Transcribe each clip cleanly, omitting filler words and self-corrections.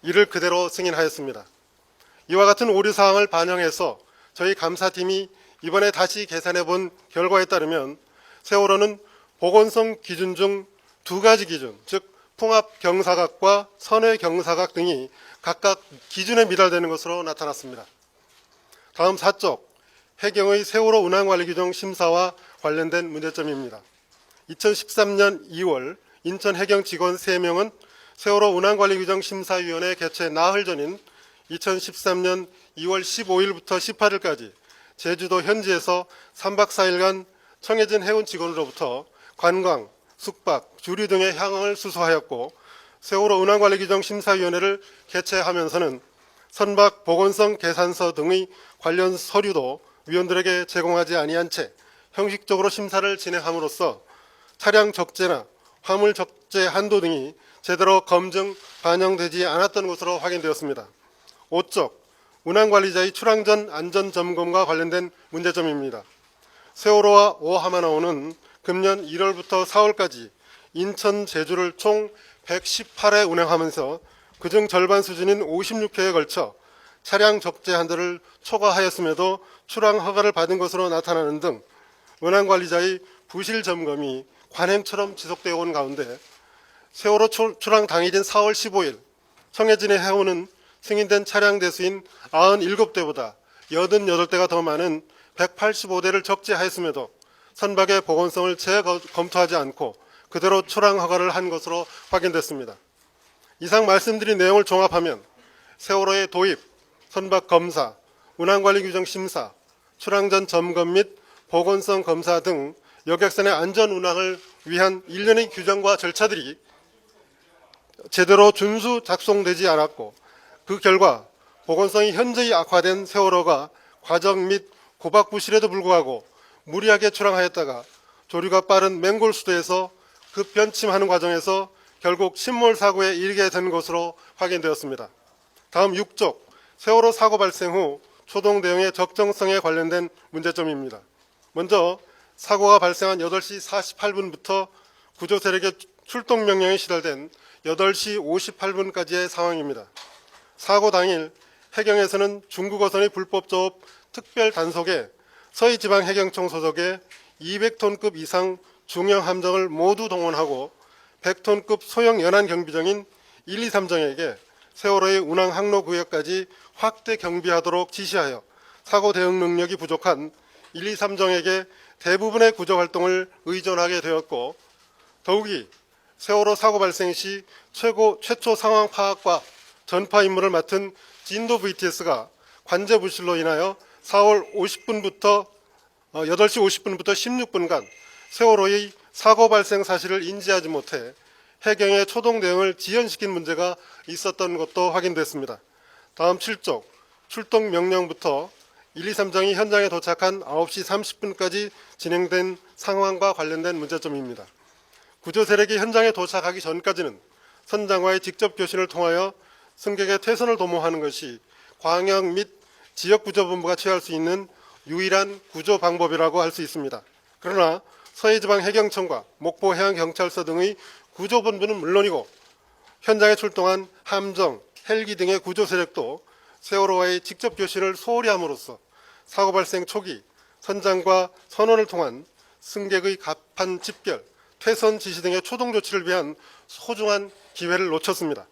이를 그대로 승인하였습니다. 이와 같은 오류 사항을 반영해서 저희 감사팀이 이번에 다시 계산해 본 결과에 따르면 세월호는 보건성 기준 중 두 가지 기준, 즉 풍압 경사각과 선회 경사각 등이 각각 기준에 미달되는 것으로 나타났습니다. 다음 4쪽, 해경의 세월호 운항관리 규정 심사와 관련된 문제점입니다. 2013년 2월 인천 해경 직원 3명은 세월호 운항관리규정 심사위원회 개최 나흘 전인 2013년 2월 15일부터 18일까지 제주도 현지에서 3박 4일간 청해진 해운 직원으로부터 관광, 숙박, 주류 등의 향응을 수수하였고 세월호 운항관리규정 심사위원회를 개최하면서는 선박 보건성 계산서 등의 관련 서류도 위원들에게 제공하지 아니한 채 형식적으로 심사를 진행함으로써 차량 적재나 화물 적재 한도 등이 제대로 검증, 반영되지 않았던 것으로 확인되었습니다. 5쪽, 운항관리자의 출항 전 안전점검과 관련된 문제점입니다. 세월호와 오하마나호는 금년 1월부터 4월까지 인천, 제주를 총 118회 운행하면서 그중 절반 수준인 56회에 걸쳐 차량 적재 한도를 초과하였음에도 출항 허가를 받은 것으로 나타나는 등 운항관리자의 부실 점검이 관행처럼 지속되어 온 가운데 세월호 출항 당일인 4월 15일 청해진의 해운은 승인된 차량 대수인 97대보다 88대가 더 많은 185대를 적재하였음에도 선박의 보건성을 재검토하지 않고 그대로 출항 허가를 한 것으로 확인됐습니다. 이상 말씀드린 내용을 종합하면 세월호의 도입, 선박 검사, 운항관리 규정 심사, 출항 전 점검 및 보건성 검사 등 여객선의 안전 운항을 위한 일련의 규정과 절차들이 제대로 준수 작성되지 않았고 그 결과 보건성이 현저히 악화된 세월호가 과정 및 고박 부실에도 불구하고 무리하게 출항하였다가 조류가 빠른 맹골 수도에서 급변침하는 과정에서 결국 침몰 사고에 이르게 된 것으로 확인되었습니다. 다음 6쪽, 세월호 사고 발생 후 초동 대응의 적정성에 관련된 문제점입니다. 먼저 사고가 발생한 8시 48분부터 구조 세력의 출동 명령이 시달된 8시 58분까지의 상황입니다. 사고 당일 해경에서는 중국어선의 불법 조업 특별 단속에 서해지방해경청 소속의 200톤급 이상 중형 함정을 모두 동원하고 100톤급 소형 연안 경비정인 1, 2, 3정에게 세월호의 운항 항로 구역까지 확대 경비하도록 지시하여 사고 대응 능력이 부족한 1, 2, 3정에게 대부분의 구조 활동을 의존하게 되었고 더욱이 세월호 사고 발생 시 최초 상황 파악과 전파 임무를 맡은 진도 VTS가 관제 부실로 인하여 8시 50분부터 16분간 세월호의 사고 발생 사실을 인지하지 못해 해경의 초동 대응을 지연시킨 문제가 있었던 것도 확인됐습니다. 다음 7쪽, 출동 명령부터 1, 2, 3정이 현장에 도착한 9시 30분까지 진행된 상황과 관련된 문제점입니다. 구조 세력이 현장에 도착하기 전까지는 선장과의 직접 교신을 통하여 승객의 퇴선을 도모하는 것이 광역 및 지역구조본부가 취할 수 있는 유일한 구조 방법이라고 할 수 있습니다. 그러나 서해지방해경청과 목포해양경찰서 등의 구조본부는 물론이고 현장에 출동한 함정, 헬기 등의 구조 세력도 세월호와의 직접 교신을 소홀히 함으로써 사고 발생 초기 선장과 선원을 통한 승객의 갑판 집결, 퇴선 지시 등의 초동 조치를 위한 소중한 기회를 놓쳤습니다.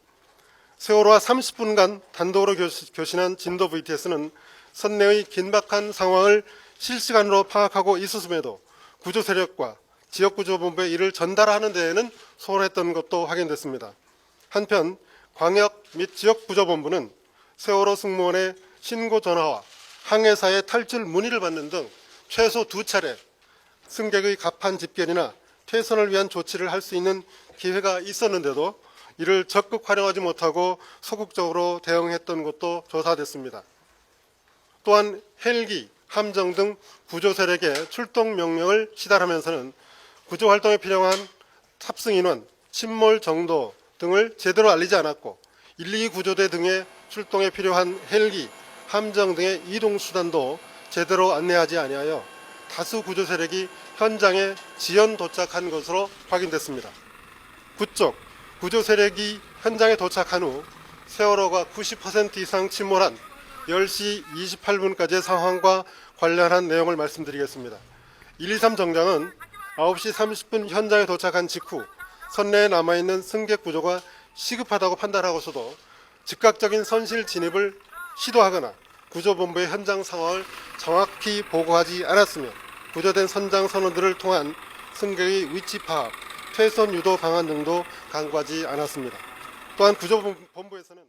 세월호와 30분간 단독으로 교신한 진도 VTS는 선내의 긴박한 상황을 실시간으로 파악하고 있었음에도 구조 세력과 지역구조본부에 이를 전달하는 데에는 소홀했던 것도 확인됐습니다. 한편 광역 및 지역구조본부는 세월호 승무원의 신고 전화와 항해사의 탈출 문의를 받는 등 최소 2차례 승객의 갑판 집결이나 퇴선을 위한 조치를 할 수 있는 기회가 있었는데도 이를 적극 활용하지 못하고 소극적으로 대응했던 것도 조사됐습니다. 또한 헬기, 함정 등 구조 세력의 출동 명령을 시달하면서는 구조 활동에 필요한 탑승 인원, 침몰 정도 등을 제대로 알리지 않았고 112 구조대 등의 출동에 필요한 헬기, 함정 등의 이동 수단도 제대로 안내하지 아니하여 다수 구조 세력이 현장에 지연 도착한 것으로 확인됐습니다. 9쪽, 구조 세력이 현장에 도착한 후 세월호가 90% 이상 침몰한 10시 28분까지의 상황과 관련한 내용을 말씀드리겠습니다. 123 정장은 9시 30분 현장에 도착한 직후 선내에 남아있는 승객 구조가 시급하다고 판단하고서도 즉각적인 선실 진입을 시도하거나 구조본부의 현장 상황을 정확히 보고하지 않았으며 구조된 선장 선원들을 통한 승객의 위치 파악, 퇴선 유도 방안 등도 강구하지 않았습니다. 또한 구조본부에서는